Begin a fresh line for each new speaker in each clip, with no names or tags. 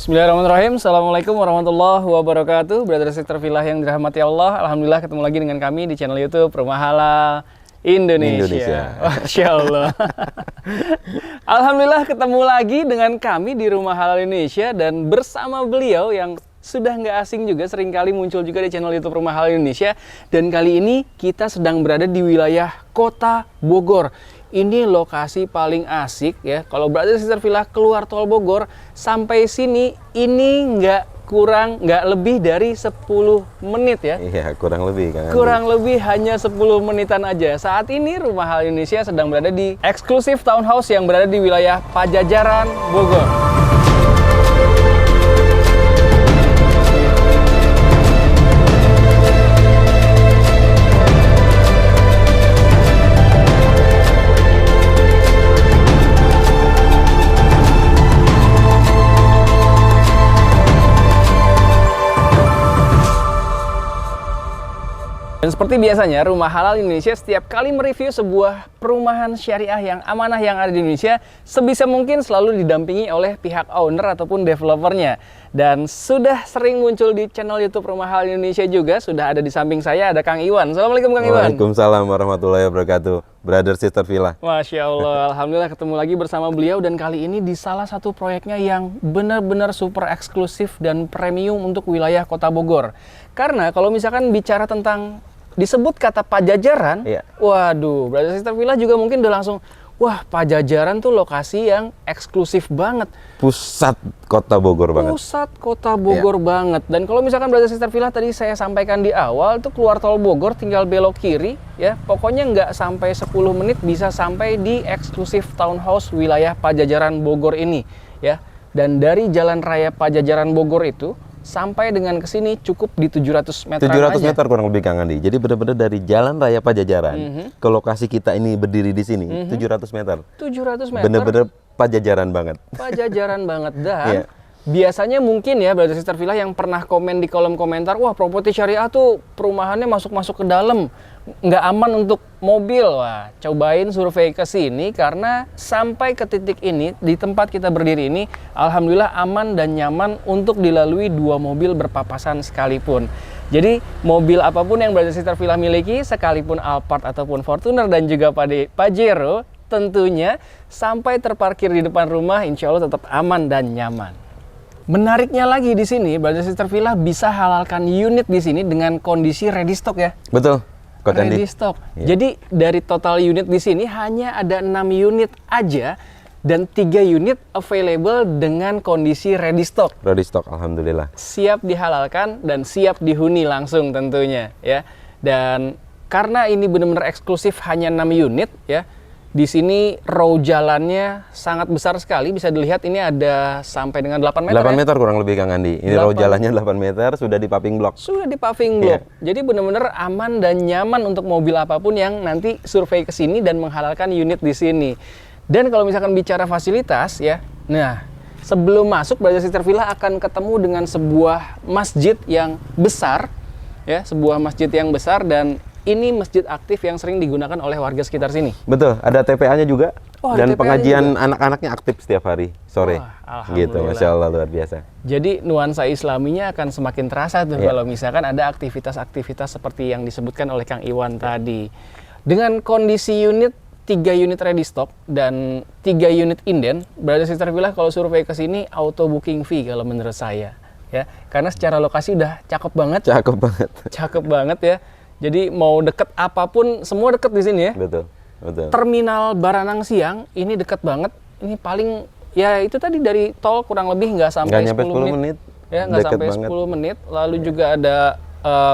Bismillahirrahmanirrahim. Assalamualaikum warahmatullahi wabarakatuh. Brother Sister Villa yang dirahmati Allah. Alhamdulillah ketemu lagi dengan kami di channel YouTube Rumah Halal Indonesia. Masya Allah. Alhamdulillah ketemu lagi dengan kami di Rumah Halal Indonesia dan bersama beliau yang sudah nggak asing juga, seringkali muncul juga di channel YouTube Rumah Halal Indonesia. Dan kali ini kita sedang berada di wilayah Kota Bogor. Ini lokasi paling asik ya. Kalau Brother Sister Villa keluar tol Bogor sampai sini, ini nggak lebih dari 10 menit ya.
Iya, kurang lebih kan.
Kurang lebih hanya 10 menitan aja. Saat ini Rumah Halal Indonesia sedang berada di eksklusif townhouse yang berada di wilayah Pajajaran, Bogor. Dan seperti biasanya, Rumah Halal Indonesia setiap kali mereview sebuah perumahan syariah yang amanah yang ada di Indonesia, sebisa mungkin selalu didampingi oleh pihak owner ataupun developernya. Dan sudah sering muncul di channel YouTube Rumah Halal Indonesia juga, sudah ada di samping saya, ada Kang Iwan. Assalamualaikum Kang Iwan.
Waalaikumsalam warahmatullahi wabarakatuh. Brother Sister Villa.
Masya Allah, Alhamdulillah ketemu lagi bersama beliau. Dan kali ini di salah satu proyeknya yang benar-benar super eksklusif dan premium untuk wilayah Kota Bogor. Karena kalau misalkan bicara tentang disebut kata Pajajaran, iya. Waduh, Brother Sister Villa juga mungkin udah langsung, wah Pajajaran tuh lokasi yang eksklusif banget.
Pusat Kota Bogor banget.
Pusat Kota Bogor banget. Dan kalau misalkan Brother Sister Villa tadi saya sampaikan di awal, tuh keluar tol Bogor tinggal belok kiri, ya. Pokoknya nggak sampai 10 menit bisa sampai di eksklusif townhouse wilayah Pajajaran Bogor ini, ya. Dan dari Jalan Raya Pajajaran Bogor itu sampai dengan ke sini cukup di 700 meter
700
aja.
meter kurang lebih Kang Andi. Jadi benar-benar dari Jalan Raya Pajajaran ke lokasi kita ini berdiri di sini 700 meter.
700 meter.
Benar-benar Pajajaran banget.
Pajajaran banget. Dan biasanya mungkin ya Brother Sister Villa yang pernah komen di kolom komentar, wah properti syariah tuh perumahannya masuk-masuk ke dalam, nggak aman untuk mobil. Wah, cobain survei ke sini karena sampai ke titik ini di tempat kita berdiri ini, alhamdulillah aman dan nyaman untuk dilalui 2 mobil berpapasan sekalipun. Jadi mobil apapun yang Brother Sister Villa miliki, sekalipun Alphard ataupun Fortuner dan juga Pajero, tentunya sampai terparkir di depan rumah, insya Allah tetap aman dan nyaman. Menariknya lagi di sini, Brother Sister Villa bisa halalkan unit di sini dengan kondisi ready stock ya.
Betul.
Ready stock. Yeah. Jadi dari total unit di sini hanya ada 6 unit aja dan 3 unit available dengan kondisi ready stock.
Ready stock, alhamdulillah.
Siap dihalalkan dan siap dihuni langsung tentunya ya. Dan karena ini benar-benar eksklusif hanya 6 unit ya. Di sini row jalannya sangat besar sekali, bisa dilihat ini ada sampai dengan 8 meter
8 meter kurang lebih Kang Andi. Ini row jalannya 8 meter, sudah di paving block.
Sudah di paving block. Jadi benar-benar aman dan nyaman untuk mobil apapun yang nanti survei ke sini dan menghalalkan unit di sini. Dan kalau misalkan bicara fasilitas ya, nah sebelum masuk Brother Sister Villa akan ketemu dengan sebuah masjid yang besar, ya sebuah masjid yang besar dan ini masjid aktif yang sering digunakan oleh warga sekitar sini.
Betul, ada TPA-nya juga. Dan pengajian
juga.
Anak-anaknya aktif setiap hari sore. Gitu, Masya Allah luar biasa.
Jadi nuansa islaminya akan semakin terasa tuh kalau misalkan ada aktivitas-aktivitas seperti yang disebutkan oleh Kang Iwan tadi. Dengan kondisi unit 3 unit ready stock dan 3 unit inden, Brother Sister Villa kalau survei ke sini auto booking fee kalau menurut saya. Ya, karena secara lokasi udah cakep banget.
Cakep banget.
Cakep banget ya. Jadi mau deket apapun, semua deket di sini ya.
Betul, betul.
Terminal Baranang Siang ini deket banget. Ini paling ya itu tadi dari tol kurang lebih nggak sampai 10 menit. Ya nggak sampai banget. 10 menit. Lalu juga ada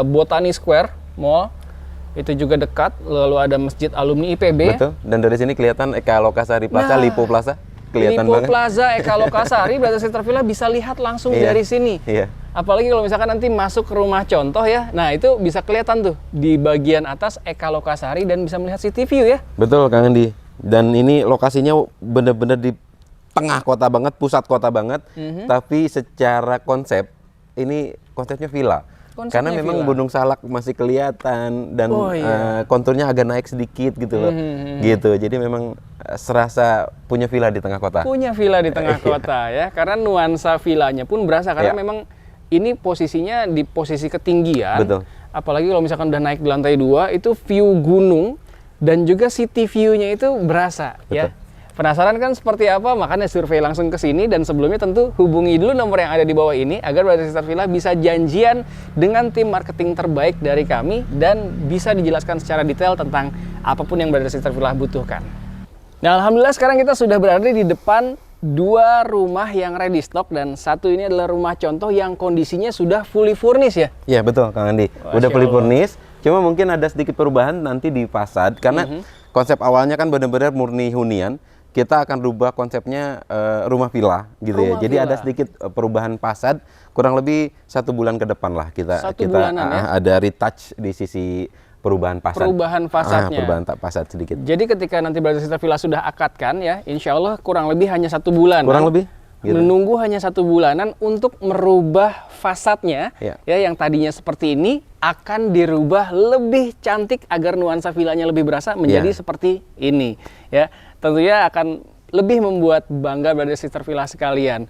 Botani Square Mall. Itu juga dekat. Lalu ada Masjid Alumni IPB.
Betul. Dan dari sini kelihatan Eka Lokasari Plaza, Lipo Plaza. Kelihatan
Lipo
banget.
Plaza, Eka Lokasari, Brother Sister Villa bisa lihat langsung dari sini.
Iya.
Apalagi kalau misalkan nanti masuk ke rumah contoh ya, nah itu bisa kelihatan tuh di bagian atas Eka Lokasari dan bisa melihat city view ya.
Betul Kang Andi. Dan ini lokasinya benar-benar di tengah kota banget, pusat kota banget. Tapi secara konsep, ini konsepnya villa. Karena
Konsepnya
memang
villa.
Gunung Salak masih kelihatan dan
Oh, iya.
konturnya agak naik sedikit gitu loh. Gitu. Jadi memang serasa punya villa di tengah kota.
Punya villa di tengah kota ya, karena nuansa villanya pun berasa karena
Iya.
memang ini posisinya di posisi ketinggian.
Betul.
Apalagi kalau misalkan udah naik di lantai 2 itu view gunung dan juga city view-nya itu berasa ya.
Betul.
Penasaran kan seperti apa? Makanya survei langsung ke sini dan sebelumnya tentu hubungi dulu nomor yang ada di bawah ini agar Brothers Sister Villa bisa janjian dengan tim marketing terbaik dari kami dan bisa dijelaskan secara detail tentang apapun yang Brothers Sister Villa butuhkan. Nah, alhamdulillah sekarang kita sudah berada di depan 2 rumah yang ready stock dan satu ini adalah rumah contoh yang kondisinya sudah fully furnished ya.
Iya betul Kang Andi. Udah fully furnished. Cuma mungkin ada sedikit perubahan nanti di fasad karena konsep awalnya kan benar-benar murni hunian. Kita akan rubah konsepnya rumah villa gitu ya.
Rumah
Jadi
villa.
ada sedikit perubahan fasad kurang lebih 1 bulan ke depan lah
Satu
kita
bulanan ya?
ada retouch di sisi perubahan fasad.
Perubahan fasadnya.
Perubahan fasad sedikit.
Jadi ketika nanti Brothers Sister Villa sudah akadkan ya, insya Allah kurang lebih hanya 1 bulan.
Kurang lebih gitu.
Menunggu hanya 1 bulanan untuk merubah fasadnya
Ya.
ya yang tadinya seperti ini akan dirubah lebih cantik agar nuansa villanya lebih berasa menjadi
Ya.
seperti ini ya. Tentunya akan lebih membuat bangga Brothers Sister Villa sekalian.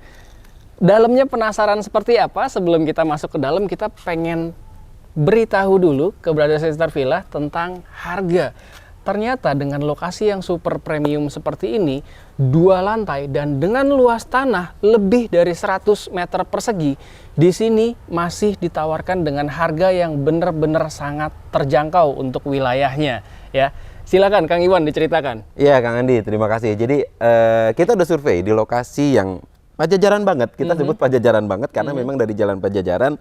Dalamnya penasaran seperti apa? Sebelum kita masuk ke dalam kita pengen beritahu dulu ke Brothers Sister Villa tentang harga. Ternyata dengan lokasi yang super premium seperti ini, 2 lantai dan dengan luas tanah lebih dari 100 meter persegi, di sini masih ditawarkan dengan harga yang benar-benar sangat terjangkau untuk wilayahnya ya. Silakan Kang Iwan diceritakan.
Iya Kang Andi, terima kasih. Jadi kita udah survei di lokasi yang pajajaran banget. Kita sebut pajajaran banget karena memang dari Jalan Pajajaran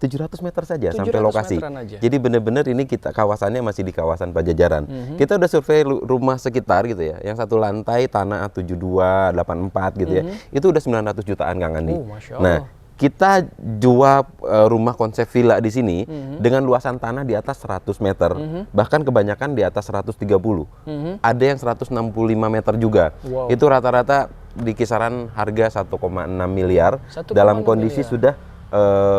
700 meter saja
700
sampai lokasi.
meteran aja.
Jadi benar-benar ini kita kawasannya masih di kawasan Pajajaran. Kita udah survei rumah sekitar gitu ya, yang 1 lantai tanah 72, 84 gitu ya. Itu udah 900 jutaan Kang Andi.
Oh, Masya Allah.
Nah, kita jual rumah konsep villa di sini dengan luasan tanah di atas 100 meter. Bahkan kebanyakan di atas 130. Ada yang 165 meter juga.
Wow.
Itu rata-rata di kisaran harga 1,6 miliar
1,6
dalam kondisi
miliar.
sudah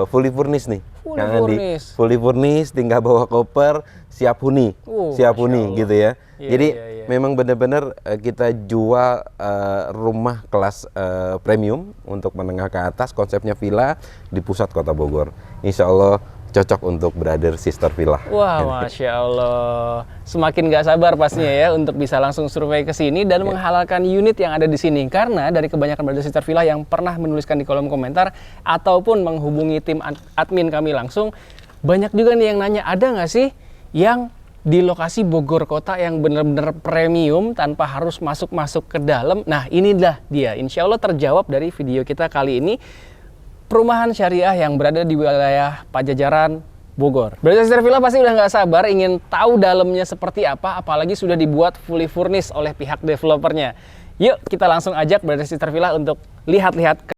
fully furnished nih.
Fully
Kang Andi.
furnished.
Fully furnished, tinggal bawa koper, siap huni. Siap
Masya
huni
Allah.
gitu ya.
Iya,
Jadi
iya, iya.
memang benar-benar kita jual rumah kelas premium untuk menengah ke atas, konsepnya villa di pusat kota Bogor. Insya Allah cocok untuk brother sister villa.
Wah, Masya Allah. Semakin gak sabar pastinya ya untuk bisa langsung survei ke sini dan menghalalkan unit yang ada di sini. Karena dari kebanyakan Brothers Sister Villa yang pernah menuliskan di kolom komentar ataupun menghubungi tim admin kami langsung, banyak juga nih yang nanya, ada nggak sih yang di lokasi Bogor Kota yang benar-benar premium tanpa harus masuk-masuk ke dalam? Nah, inilah dia. Insya Allah terjawab dari video kita kali ini. Perumahan syariah yang berada di wilayah Pajajaran, Bogor. Brothers Sister Villa pasti udah nggak sabar ingin tahu dalamnya seperti apa, apalagi sudah dibuat fully furnished oleh pihak developernya. Yuk kita langsung ajak Brothers Sister Villa untuk lihat-lihat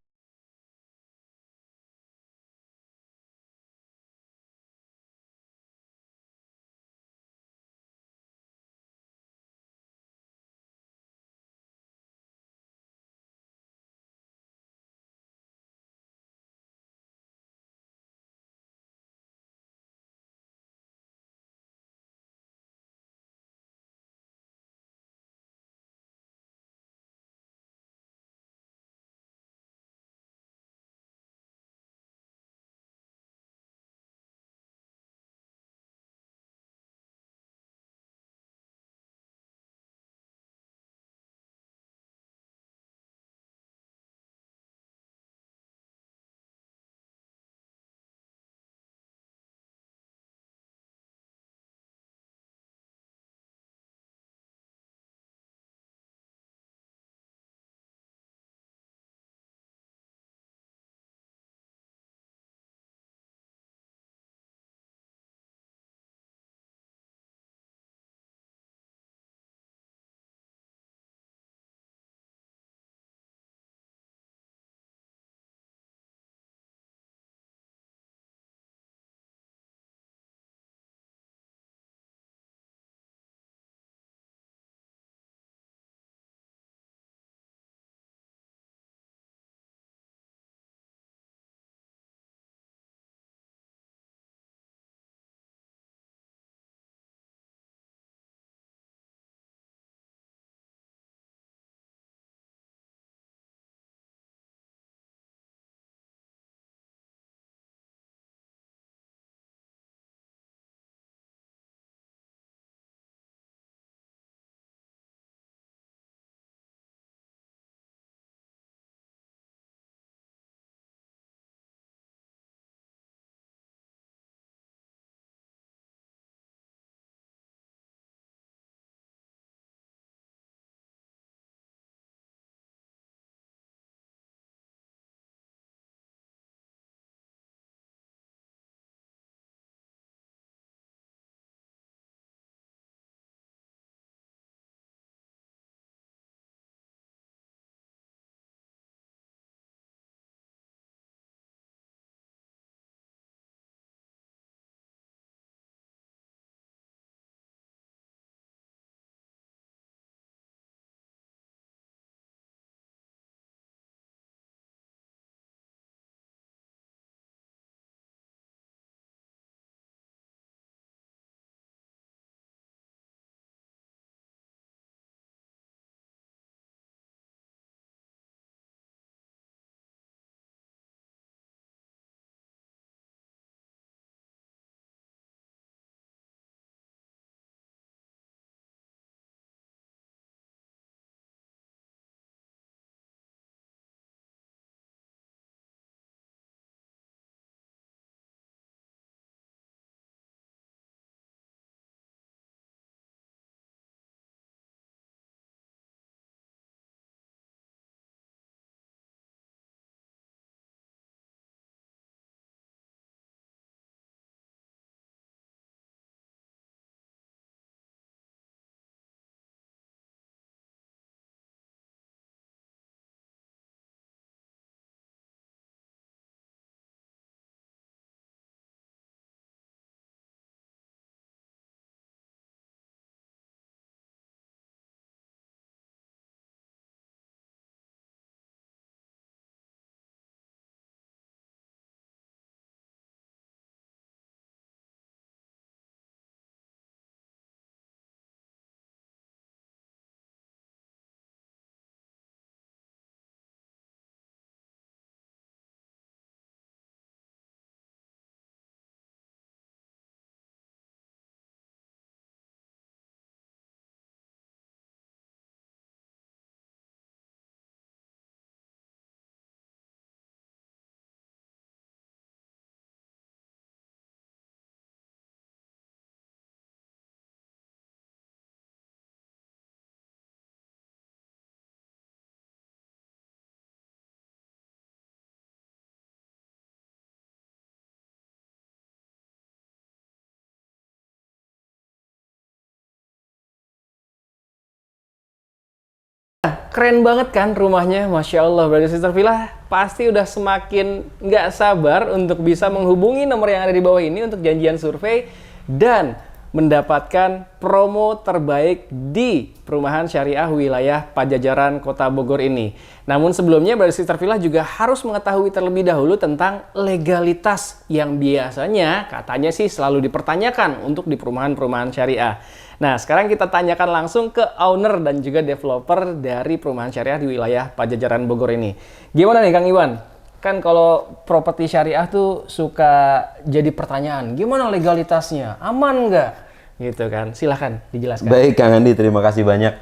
Keren banget kan rumahnya, Masya Allah. Brother Sister Villa pasti udah semakin nggak sabar untuk bisa menghubungi nomor yang ada di bawah ini untuk janjian survei dan mendapatkan promo terbaik di perumahan syariah wilayah Pajajaran Kota Bogor ini. Namun sebelumnya Brother Sister Villa juga harus mengetahui terlebih dahulu tentang legalitas yang biasanya katanya sih selalu dipertanyakan untuk di perumahan-perumahan syariah. Nah, sekarang kita tanyakan langsung ke owner dan juga developer dari perumahan syariah di wilayah Pajajaran Bogor ini. Gimana nih Kang Iwan? Kan kalau properti syariah tuh suka jadi pertanyaan, gimana legalitasnya? Aman nggak? Gitu kan, silahkan dijelaskan.
Baik Kang Andi, terima kasih banyak.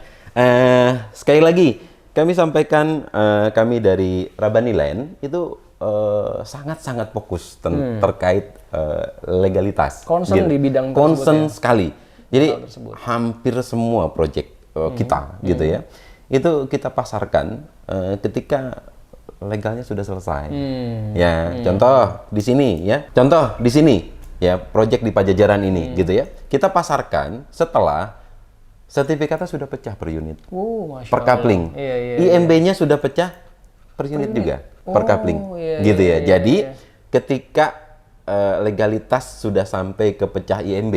Sekali lagi, kami sampaikan kami dari Rabani Land itu sangat-sangat fokus terkait legalitas.
Concern di bidang tersebut
concern
ya?
Sekali. Jadi hampir semua proyek kita gitu ya, itu kita pasarkan ketika legalnya sudah selesai. Ya, contoh di sini ya. Contoh di sini ya, proyek di Pajajaran ini gitu ya. Kita pasarkan setelah sertifikatnya sudah pecah per unit. Per coupling. IMB-nya sudah pecah per unit juga. Per coupling. Gitu ya. Jadi ketika legalitas sudah sampai ke pecah IMB,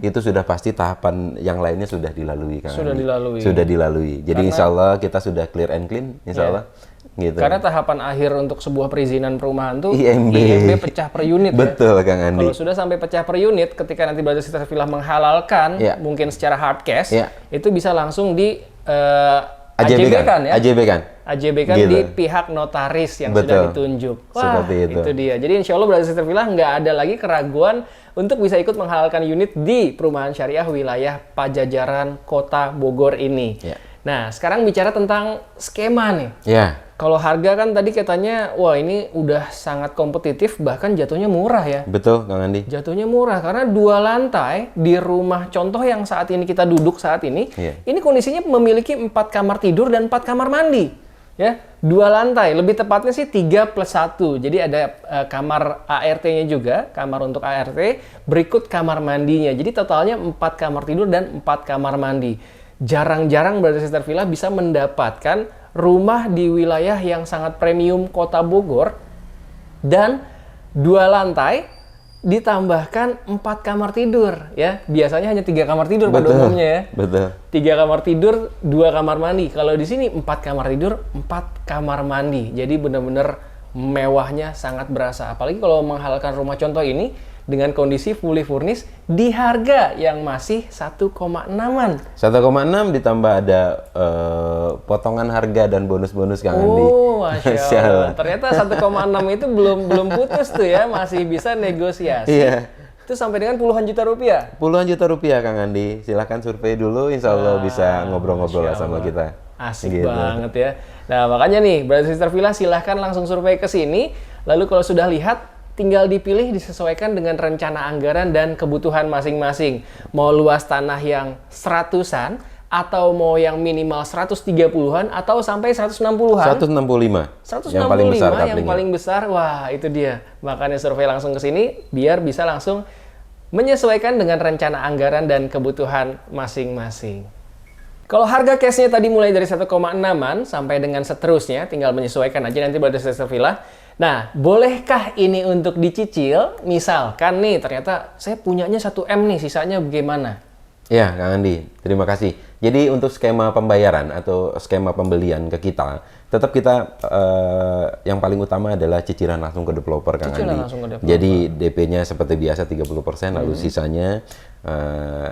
itu sudah pasti tahapan yang lainnya sudah dilalui kan. Sudah dilalui. Jadi insya Allah kita sudah clear and clean, insya Allah. Gitu.
Karena tahapan akhir untuk sebuah perizinan perumahan tuh IMB pecah per unit.
Betul, Kang Andi.
Kalau sudah sampai pecah per unit, ketika nanti Brother Sister Villa menghalalkan, mungkin secara hard cash, itu bisa langsung di AJB kan ya? AJB kan gitu. Di pihak notaris yang sudah ditunjuk. Wah, itu dia. Jadi insya Allah Brother Sister Villa nggak ada lagi keraguan untuk bisa ikut menghalalkan unit di perumahan syariah wilayah Pajajaran Kota Bogor ini. Nah, sekarang bicara tentang skema nih. Kalau harga kan tadi katanya, wah ini udah sangat kompetitif, bahkan jatuhnya murah ya.
Betul, Kang Andi.
Jatuhnya murah, karena 2 lantai di rumah contoh yang saat ini kita duduk saat ini, ini kondisinya memiliki 4 kamar tidur dan 4 kamar mandi. Ya, 2 lantai, lebih tepatnya sih 3+1. Jadi ada kamar ART-nya juga, kamar untuk ART, berikut kamar mandinya. Jadi totalnya 4 kamar tidur dan 4 kamar mandi. Jarang-jarang Brother Sister Villa bisa mendapatkan rumah di wilayah yang sangat premium Kota Bogor dan 2 lantai ditambahkan 4 kamar tidur ya. Biasanya hanya 3 kamar tidur pada umumnya ya.
Betul.
3 kamar tidur, 2 kamar mandi. Kalau di sini 4 kamar tidur, 4 kamar mandi. Jadi benar-benar mewahnya sangat berasa. Apalagi kalau menghalalkan rumah contoh ini dengan kondisi fully furnished di harga yang masih 1,6-an.
1,6 ditambah ada potongan harga dan bonus-bonus Kang Andi.
Masya Allah. Ternyata 1,6 itu belum putus tuh ya, masih bisa negosiasi. Itu sampai dengan puluhan juta rupiah.
Puluhan juta rupiah Kang Andi. Silahkan survei dulu, insya Allah bisa ngobrol-ngobrol lah sama kita.
Asik gitu. Banget ya. Nah makanya nih, Brother Sister Villa silahkan langsung survei ke sini. Lalu kalau sudah lihat, tinggal dipilih disesuaikan dengan rencana anggaran dan kebutuhan masing-masing. Mau luas tanah yang 100-an, atau mau yang minimal 130-an, atau sampai 160-an.
165.
165 yang paling besar. Wah, itu dia. Makanya survei langsung ke sini, biar bisa langsung menyesuaikan dengan rencana anggaran dan kebutuhan masing-masing. Kalau harga cashnya tadi mulai dari 1,6-an sampai dengan seterusnya, tinggal menyesuaikan aja nanti Brother Sister Villa. Nah, bolehkah ini untuk dicicil? Misalkan nih, ternyata saya punyanya 1M nih, sisanya bagaimana?
Ya, Kang Andi, terima kasih. Jadi untuk skema pembayaran atau skema pembelian ke kita, tetap kita yang paling utama adalah cicilan langsung ke developer, Kang Andi. Jadi DP-nya seperti biasa 30%, lalu sisanya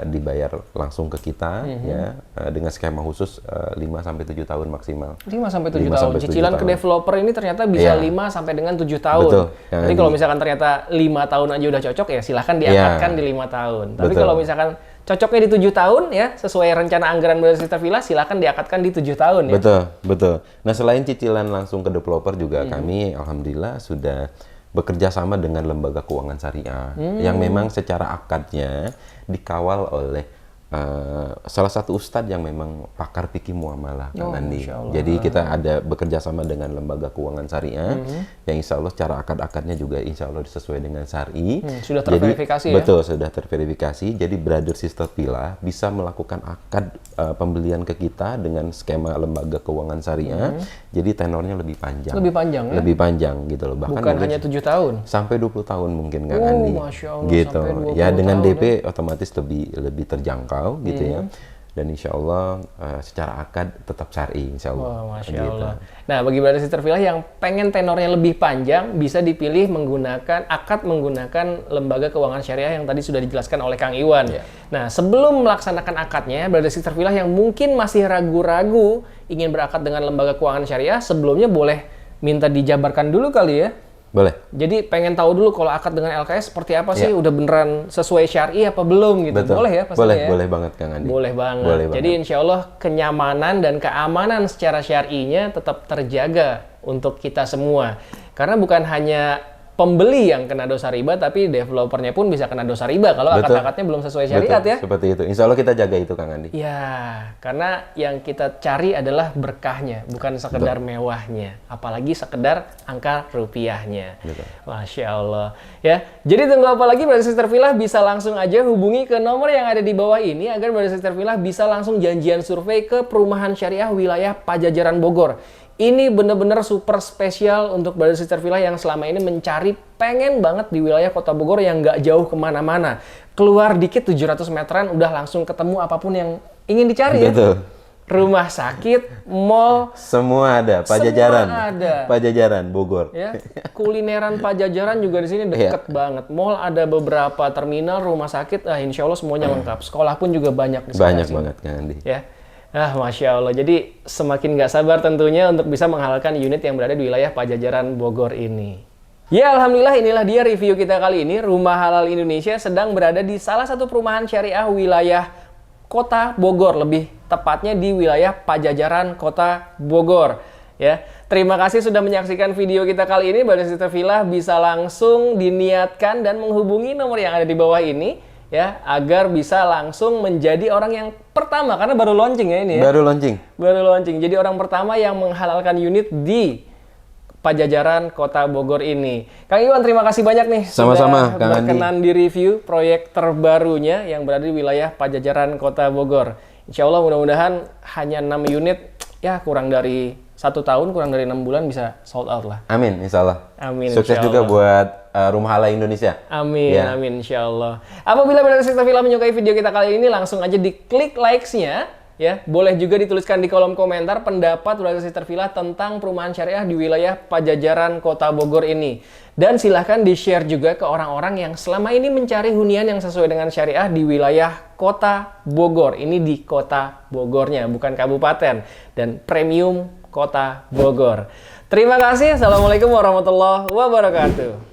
dibayar langsung ke kita ya dengan skema khusus 5-7 tahun maksimal.
5-7 tahun. Cicilan ke developer ini ternyata bisa 5 sampai dengan 7 tahun.
Betul.
Jadi kalau misalkan ternyata 5 tahun aja udah cocok ya silahkan diangkatkan di 5 tahun. Tapi kalau misalkan cocoknya di 7 tahun ya, sesuai rencana anggaran Brother Sister Villa, silakan diakatkan di 7 tahun ya.
Betul. Nah, selain cicilan langsung ke developer juga kami alhamdulillah sudah bekerja sama dengan lembaga keuangan syariah yang memang secara akadnya dikawal oleh salah satu ustadz yang memang pakar fikih muamalah, Kang Andi.
Masya Allah.
Jadi kita ada bekerja sama dengan lembaga keuangan syariah yang insya Allah cara akad-akadnya juga insya Allah sesuai dengan syari.
Sudah terverifikasi.
Jadi, betul, sudah terverifikasi. Jadi brother sister villa bisa melakukan akad pembelian ke kita dengan skema lembaga keuangan syariah. Jadi tenornya lebih panjang.
Lebih panjang ya?
Lebih panjang gitu loh. Bahkan
bukan hanya 7 tahun.
Sampai 20 tahun mungkin, Kang Andi.
Masya Allah,
gitu.
sampai 20
Ya dengan
tahun,
DP otomatis lebih terjangkau gitu ya. Dan insya Allah secara akad tetap syar'i insya Allah.
Wah, Masya Allah. Nah, bagi brother sister villa yang pengen tenornya lebih panjang, bisa dipilih menggunakan akad menggunakan lembaga keuangan syariah yang tadi sudah dijelaskan oleh Kang Iwan. Nah, sebelum melaksanakan akadnya, brother sister villa yang mungkin masih ragu-ragu ingin berakad dengan lembaga keuangan syariah, sebelumnya boleh minta dijabarkan dulu kali ya.
Boleh.
Jadi pengen tahu dulu kalau akad dengan LKS seperti apa sih, udah beneran sesuai syar'i apa belum gitu.
Betul.
Boleh ya pastinya ya?
Boleh banget Kang Andi.
Boleh banget. Jadi insya Allah kenyamanan dan keamanan secara syar'inya tetap terjaga untuk kita semua. Karena bukan hanya pembeli yang kena dosa riba, tapi developernya pun bisa kena dosa riba kalau akad-akadnya belum sesuai syariat.
Betul,
ya.
seperti itu. Insya Allah kita jaga itu Kang Andi.
Ya, karena yang kita cari adalah berkahnya, bukan sekedar mewahnya. Apalagi sekedar angka rupiahnya.
Betul.
Masya Allah. Ya, jadi tunggu apa lagi, brother sister villa bisa langsung aja hubungi ke nomor yang ada di bawah ini agar brother sister villa bisa langsung janjian survei ke perumahan syariah wilayah Pajajaran Bogor. Ini bener-bener super spesial untuk brother sister villa yang selama ini mencari pengen banget di wilayah Kota Bogor yang nggak jauh kemana-mana. Keluar dikit 700 meteran udah langsung ketemu apapun yang ingin dicari.
Betul.
Ya. Rumah sakit, mall,
semua ada. Pajajaran.
Semua ada.
Pajajaran Bogor.
Ya, kulineran Pajajaran juga di sini deket banget. Mall ada beberapa terminal, rumah sakit, insya Allah semuanya lengkap. Sekolah pun juga banyak di
Banyak
sini.
banget Kang Andi.
Ya. Masya Allah. Jadi semakin nggak sabar tentunya untuk bisa menghalalkan unit yang berada di wilayah Pajajaran Bogor ini. Ya Alhamdulillah, inilah dia review kita kali ini. Rumah Halal Indonesia sedang berada di salah satu perumahan syariah wilayah Kota Bogor. Lebih tepatnya di wilayah Pajajaran Kota Bogor. Ya, terima kasih sudah menyaksikan video kita kali ini. Brother sister villa bisa langsung diniatkan dan menghubungi nomor yang ada di bawah ini. Ya, agar bisa langsung menjadi orang yang pertama, karena baru launching ya ini ya.
Baru launching.
Baru launching. Jadi orang pertama yang menghalalkan unit di Pajajaran Kota Bogor ini. Kang Iwan, terima kasih banyak nih.
Sama-sama, Kang Andi.
Berkenan di review proyek terbarunya yang berada di wilayah Pajajaran Kota Bogor. Insya Allah mudah-mudahan hanya 6 unit, ya kurang dari 1 tahun, kurang dari 6 bulan bisa sold out lah.
Amin, insya Allah.
Amin.
Sukses
insya
juga
Allah.
buat Rumah Halal Indonesia.
Amin,
Ya.
amin, insya Allah. Apabila brother sister villa menyukai video kita kali ini, langsung aja diklik likes-nya. Ya, boleh juga dituliskan di kolom komentar pendapat brother sister villa tentang perumahan syariah di wilayah Pajajaran Kota Bogor ini. Dan silahkan di-share juga ke orang-orang yang selama ini mencari hunian yang sesuai dengan syariah di wilayah Kota Bogor. Ini di Kota Bogornya, bukan kabupaten. Dan premium Kota Bogor. Terima kasih. Assalamualaikum warahmatullahi wabarakatuh.